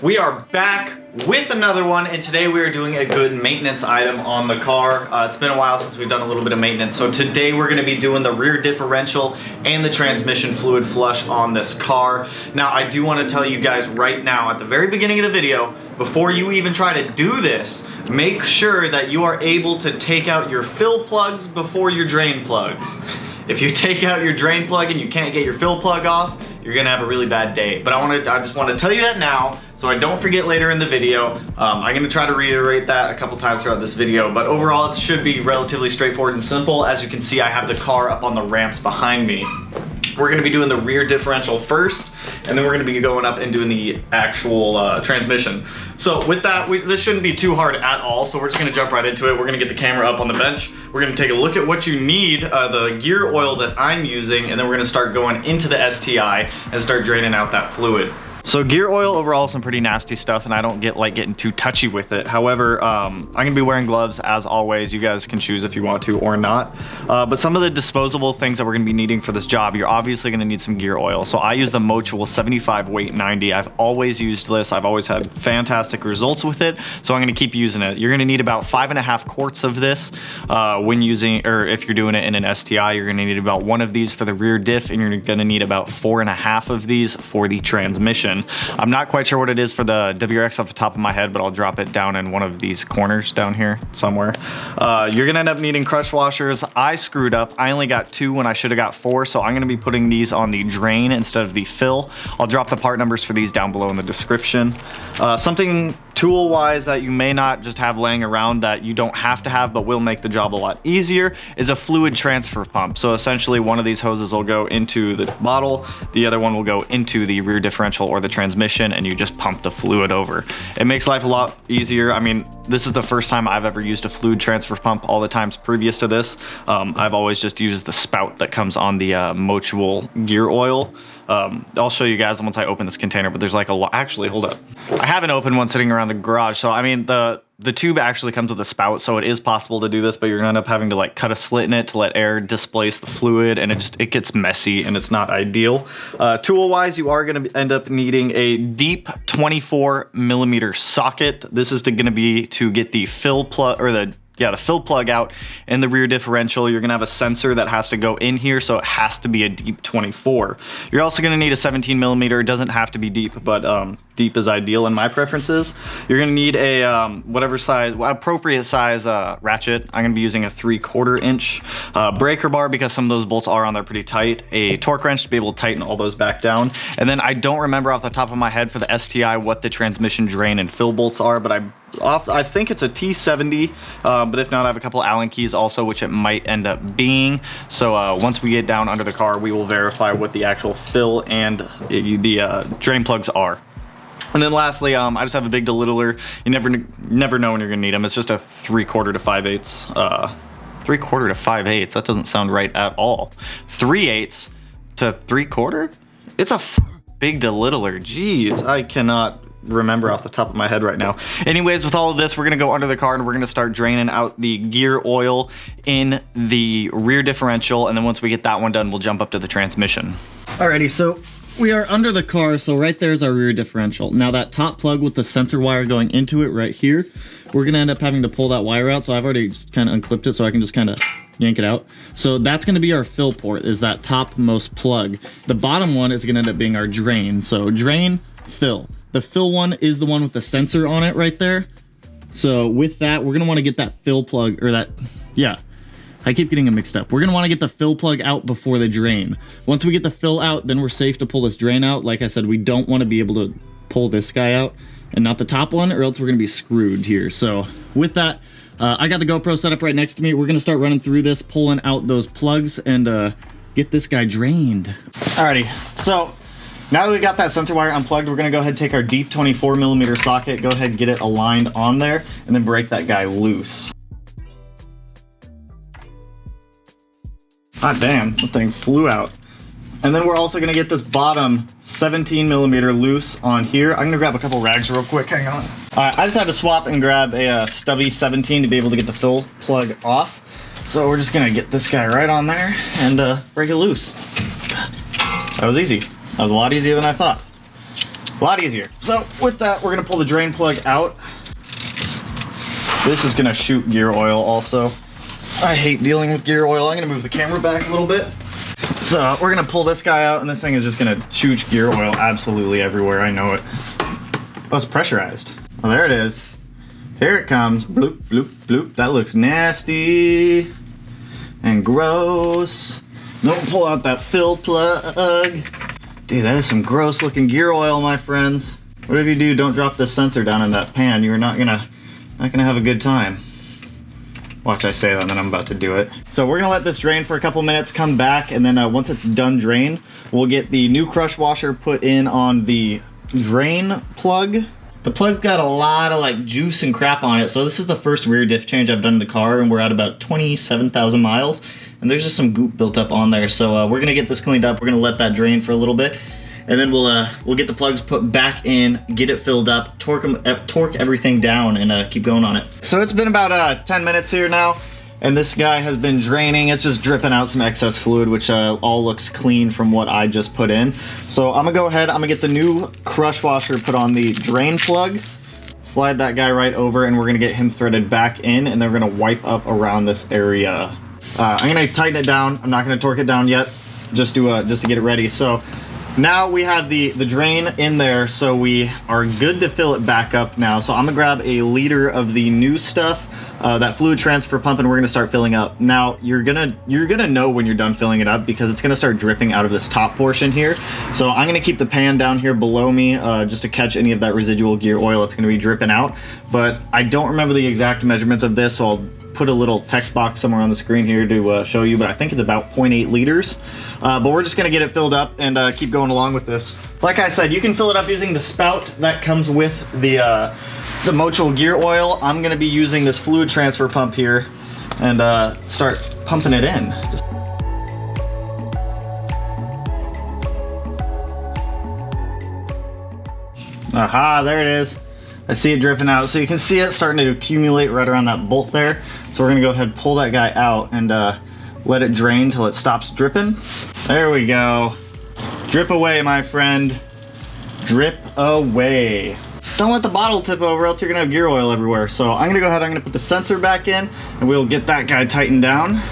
We are back with another one, and today we are doing a good maintenance item on the car. It's been a while since we've done a little bit of maintenance, so today we're going to be doing the rear differential and the transmission fluid flush on this car. Now, I do want to tell you guys right now, at the very beginning of the video, before you even try to do this, make sure that you are able to take out your fill plugs before your drain plugs. If you take out your drain plug and you can't get your fill plug off, you're gonna have a really bad day. But I just want to tell you that now, so I don't forget later in the video. I'm gonna try to reiterate that a couple times throughout this video, but overall it should be relatively straightforward and simple. As you can see, I have the car up on the ramps behind me. We're gonna be doing the rear differential first, and then we're gonna be going up and doing the actual transmission. So with that, this shouldn't be too hard at all, so we're just gonna jump right into it. We're gonna get the camera up on the bench. We're gonna take a look at what you need, the gear oil that I'm using, and then we're gonna start going into the STI and start draining out that fluid. So gear oil overall is some pretty nasty stuff, and I don't like getting too touchy with it. However, I'm gonna be wearing gloves as always. You guys can choose if you want to or not. But some of the disposable things that we're gonna be needing for this job, you're obviously gonna need some gear oil. So I use the Mutual 75 weight 90. I've always used this. I've always had fantastic results with it. So I'm gonna keep using it. You're gonna need about 5.5 quarts of this when using, or if you're doing it in an STI, you're gonna need about 1 of these for the rear diff, and you're gonna need about 4.5 of these for the transmission. I'm not quite sure what it is for the WRX off the top of my head, but I'll drop it down in one of these corners down here somewhere. You're gonna end up needing crush washers. I screwed up. I only got 2 when I should have got 4, so I'm gonna be putting these on the drain instead of the fill. I'll drop the part numbers for these down below in the description. Something tool-wise that you may not just have laying around that you don't have to have but will make the job a lot easier is a fluid transfer pump. So essentially one of these hoses will go into the bottle, the other one will go into the rear differential or the transmission, and you just pump the fluid over. It makes life a lot easier. I mean, this is the first time I've ever used a fluid transfer pump. All the times previous to this, I've always just used the spout that comes on the Mutual gear oil. I'll show you guys once I open this container, but there's like a lot. Actually, hold up. I have an open one sitting around the garage. So I mean, the tube actually comes with a spout, so it is possible to do this, but you're gonna end up having to like cut a slit in it to let air displace the fluid, and it gets messy and it's not ideal. Tool wise, you are gonna end up needing a deep 24mm socket. This is gonna be to get the fill plug, or the fill plug out in the rear differential. You're gonna have a sensor that has to go in here, so it has to be a deep 24. You're also gonna need a 17mm. It doesn't have to be deep, but deep is ideal in my preferences. You're gonna need a whatever size, appropriate size ratchet. I'm gonna be using a 3/4 inch breaker bar because some of those bolts are on there pretty tight. A torque wrench to be able to tighten all those back down. And then I don't remember off the top of my head for the STI what the transmission drain and fill bolts are, but I think it's a T70, but if not, I have a couple Allen keys also, which it might end up being. So once we get down under the car, we will verify what the actual fill and the drain plugs are. And then lastly, I just have a big delittler. You never know when you're gonna need them. It's just a 3/4 to 5/8. 3/4 to 5/8. That doesn't sound right at all. 3/8 to 3/4. It's a big delittler. Jeez, I cannot remember off the top of my head right now. Anyways, with all of this, we're gonna go under the car and we're gonna start draining out the gear oil in the rear differential, and then once we get that one done, we'll jump up to the transmission. Alrighty, so we are under the car, so right there's our rear differential. Now that top plug with the sensor wire going into it right here, we're gonna end up having to pull that wire out, so I've already kind of unclipped it so I can just kind of yank it out. So that's gonna be our fill port, is that topmost plug. The bottom one is gonna end up being our drain. So drain, fill. The fill one is the one with the sensor on it right there. So with that, we're gonna wanna get that fill plug, or that, yeah, I keep getting them mixed up. We're gonna wanna get the fill plug out before the drain. Once we get the fill out, then we're safe to pull this drain out. Like I said, we don't wanna be able to pull this guy out and not the top one, or else we're gonna be screwed here. So with that, I got the GoPro set up right next to me. We're gonna start running through this, pulling out those plugs, and get this guy drained. Alrighty, so now that we got that sensor wire unplugged, we're gonna go ahead and take our deep 24mm socket, go ahead and get it aligned on there, and then break that guy loose. Ah, damn, that thing flew out. And then we're also gonna get this bottom 17mm loose on here. I'm gonna grab a couple rags real quick, hang on. I just had to swap and grab a stubby 17 to be able to get the fill plug off. So we're just gonna get this guy right on there and break it loose. That was easy. That was a lot easier than I thought. A lot easier. So with that, we're gonna pull the drain plug out. This is gonna shoot gear oil also. I hate dealing with gear oil. I'm gonna move the camera back a little bit. So we're gonna pull this guy out, and this thing is just gonna shoot gear oil absolutely everywhere. I know it. Oh, it's pressurized. Oh, there it is. Here it comes. Bloop, bloop, bloop. That looks nasty and gross. Don't pull out that fill plug. Dude, that is some gross looking gear oil, my friends. Whatever you do, don't drop this sensor down in that pan. You're not gonna have a good time. Watch, I say that and then I'm about to do it. So we're gonna let this drain for a couple minutes, come back, and then once it's done drained, we'll get the new crush washer put in on the drain plug. The plug's got a lot of like juice and crap on it. So this is the first rear diff change I've done in the car, and we're at about 27,000 miles. And there's just some goop built up on there. So we're gonna get this cleaned up. We're gonna let that drain for a little bit. And then we'll get the plugs put back in, get it filled up, torque everything down, and keep going on it. So it's been about 10 minutes here now, and this guy has been draining. It's just dripping out some excess fluid, which all looks clean from what I just put in. So I'm gonna go ahead, I'm gonna get the new crush washer put on the drain plug, slide that guy right over, and we're gonna get him threaded back in, and then we're gonna wipe up around this area. I'm gonna tighten it down. I'm not gonna torque it down yet, just to get it ready. So now we have the drain in there, so we are good to fill it back up now. So I'm gonna grab a liter of the new stuff, that fluid transfer pump, and we're gonna start filling up. Now you're gonna know when you're done filling it up, because it's gonna start dripping out of this top portion here. So I'm gonna keep the pan down here below me, just to catch any of that residual gear oil that's gonna be dripping out. But I don't remember the exact measurements of this, so I'll put a little text box somewhere on the screen here to show you, but I think it's about 0.8 liters. But we're just gonna get it filled up and keep going along with this. Like I said, you can fill it up using the spout that comes with the Motul gear oil. I'm gonna be using this fluid transfer pump here and start pumping it in. Aha, there it is. I see it dripping out. So you can see it starting to accumulate right around that bolt there. So we're gonna go ahead and pull that guy out and let it drain till it stops dripping. There we go. Drip away, my friend. Drip away. Don't let the bottle tip over, else you're gonna have gear oil everywhere. So I'm gonna go ahead, I'm gonna put the sensor back in, and we'll get that guy tightened down.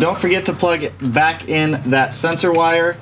Don't forget to plug back in that sensor wire.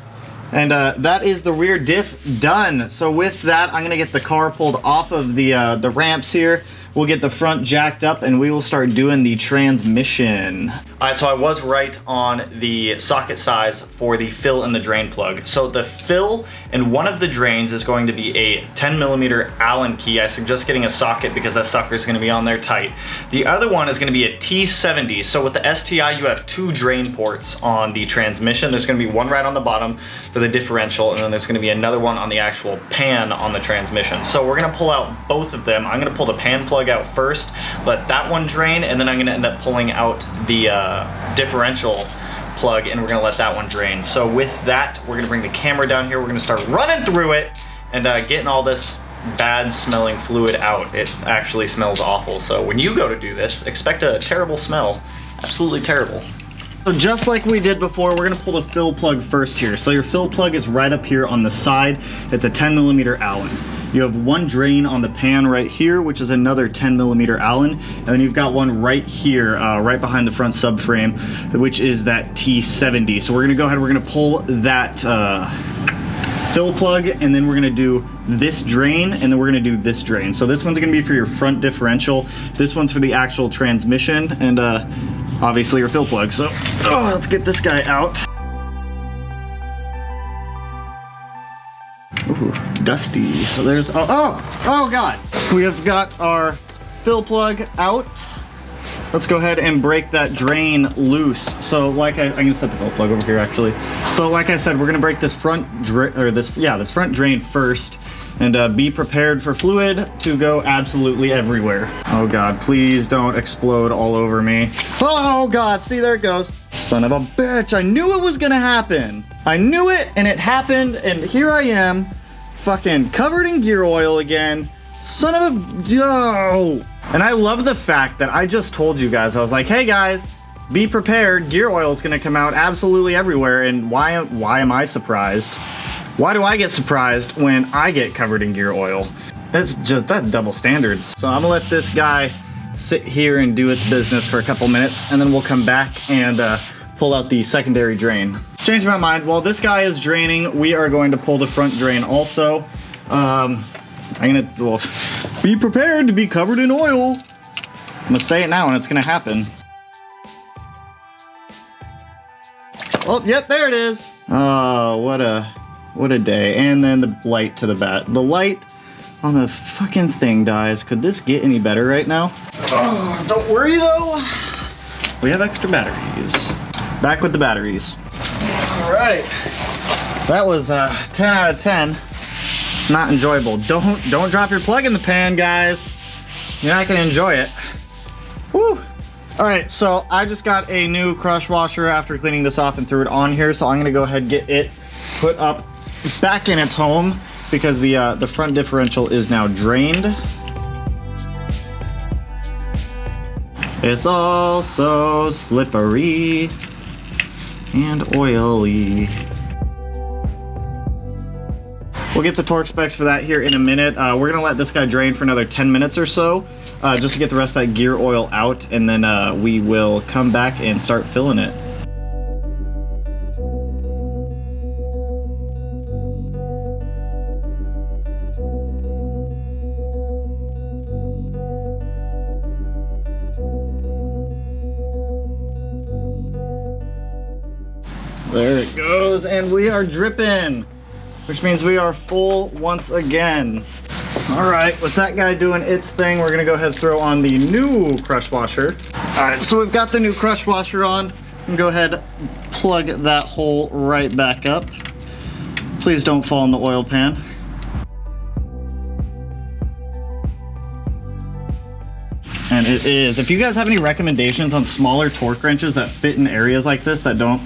And that is the rear diff done. So with that, I'm gonna get the car pulled off of the ramps here. We'll get the front jacked up, and we will start doing the transmission. All right, so I was right on the socket size for the fill and the drain plug. So the fill in one of the drains is going to be a 10mm Allen key. I suggest getting a socket because that sucker is gonna be on there tight. The other one is gonna be a T70. So with the STI, you have 2 drain ports on the transmission. There's gonna be one right on the bottom for the differential, and then there's gonna be another one on the actual pan on the transmission. So we're gonna pull out both of them. I'm gonna pull the pan plug out first, let that one drain, and then I'm gonna end up pulling out the differential plug, and we're gonna let that one drain. So with that, we're gonna bring the camera down here. We're gonna start running through it and getting all this bad smelling fluid out. It actually smells awful. So when you go to do this, expect a terrible smell. Absolutely terrible. So just like we did before, we're gonna pull the fill plug first here. So your fill plug is right up here on the side. It's a 10mm Allen. You have one drain on the pan right here, which is another 10mm Allen. And then you've got one right here, right behind the front subframe, which is that T70. So we're gonna go ahead, we're gonna pull that fill plug, and then we're gonna do this drain, and then we're gonna do this drain. So this one's gonna be for your front differential. This one's for the actual transmission, and obviously your fill plug. So let's get this guy out. Ooh, dusty. So there's, oh God. We have got our fill plug out. Let's go ahead and break that drain loose. So like I'm gonna set the fill plug over here actually. So like I said, we're gonna break this front this front drain first, and be prepared for fluid to go absolutely everywhere. Oh God, please don't explode all over me. Oh God, see, there it goes. Son of a bitch, I knew it was gonna happen. I knew it, and it happened, and here I am, fucking covered in gear oil again. Son of a, yo. And I love the fact that I just told you guys, I was like, hey guys, be prepared, gear oil is gonna come out absolutely everywhere, and why am I surprised? Why do I get surprised when I get covered in gear oil? That's double standards. So I'm gonna let this guy sit here and do its business for a couple minutes, and then we'll come back and pull out the secondary drain. Changed my mind. While this guy is draining, we are going to pull the front drain also. Well, be prepared to be covered in oil. I'm gonna say it now and it's gonna happen. Oh, yep, there it is. Oh, what a day. And then the light to the back. The light on the fucking thing dies. Could this get any better right now? Oh, don't worry though. We have extra batteries. Back with the batteries. All right. That was 10 out of 10. Not enjoyable. Don't drop your plug in the pan, guys. You're not gonna enjoy it. Woo. All right, so I just got a new crush washer after cleaning this off and threw it on here. So I'm gonna go ahead and get it put up back in its home because the front differential is now drained. It's all so slippery and oily. We'll get the torque specs for that here in a minute. We're gonna let this guy drain for another 10 minutes or so, just to get the rest of that gear oil out, and then we will come back and start filling it. There it goes, and we are dripping, which means we are full once again. All right, with that guy doing its thing, we're gonna go ahead and throw on the new crush washer. All right, so we've got the new crush washer on. And go ahead, plug that hole right back up. Please don't fall in the oil pan. And it is. If you guys have any recommendations on smaller torque wrenches that fit in areas like this that don't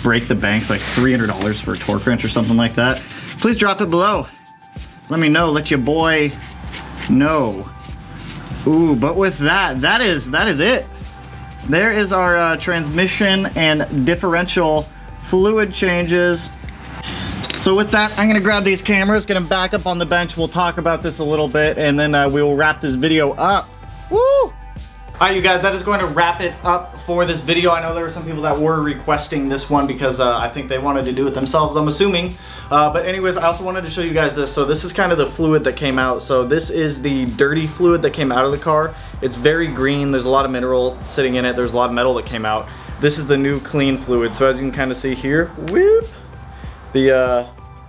break the bank, like $300 for a torque wrench or something like that, please drop it below. Let me know, let your boy know. Ooh, but with that is it. There is our transmission and differential fluid changes. So with that, I'm gonna grab these cameras, get them back up on the bench. We'll talk about this a little bit, and then we will wrap this video up. Woo! All right, you guys, that is going to wrap it up for this video. I know there were some people that were requesting this one because I think they wanted to do it themselves, I'm assuming. But anyways, I also wanted to show you guys this. So this is kind of the fluid that came out. So this is the dirty fluid that came out of the car. It's very green. There's a lot of mineral sitting in it. There's a lot of metal that came out. This is the new clean fluid. So as you can kind of see here, whoop,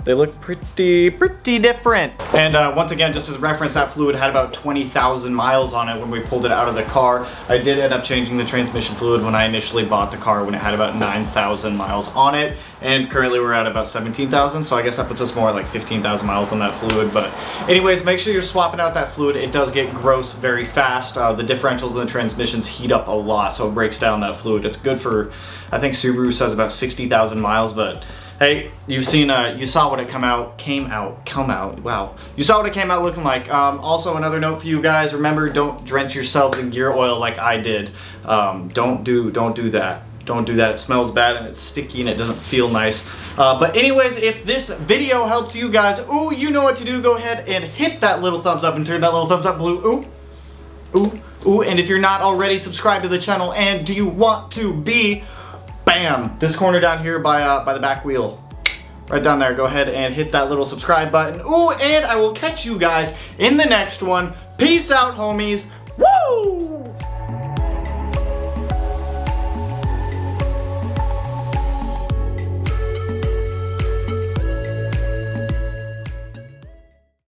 they look pretty different. And once again, just as reference, that fluid had about 20,000 miles on it when we pulled it out of the car. I did end up changing the transmission fluid when I initially bought the car when it had about 9,000 miles on it. And currently we're at about 17,000. So I guess that puts us more like 15,000 miles on that fluid. But anyways, make sure you're swapping out that fluid. It does get gross very fast. The differentials and the transmissions heat up a lot, so it breaks down that fluid. It's good for, I think Subaru says about 60,000 miles, but hey, you've seen, you saw what it came out, wow. You saw what it came out looking like. Also, another note for you guys, remember, don't drench yourselves in gear oil like I did. Don't do that. Don't do that. It smells bad and it's sticky and it doesn't feel nice. But anyways, if this video helped you guys, ooh, you know what to do. Go ahead and hit that little thumbs up and turn that little thumbs up blue. Ooh, ooh, ooh. And if you're not already subscribed to the channel and do you want to be, bam, this corner down here by the back wheel. Right down there, go ahead and hit that little subscribe button. Ooh, and I will catch you guys in the next one. Peace out, homies.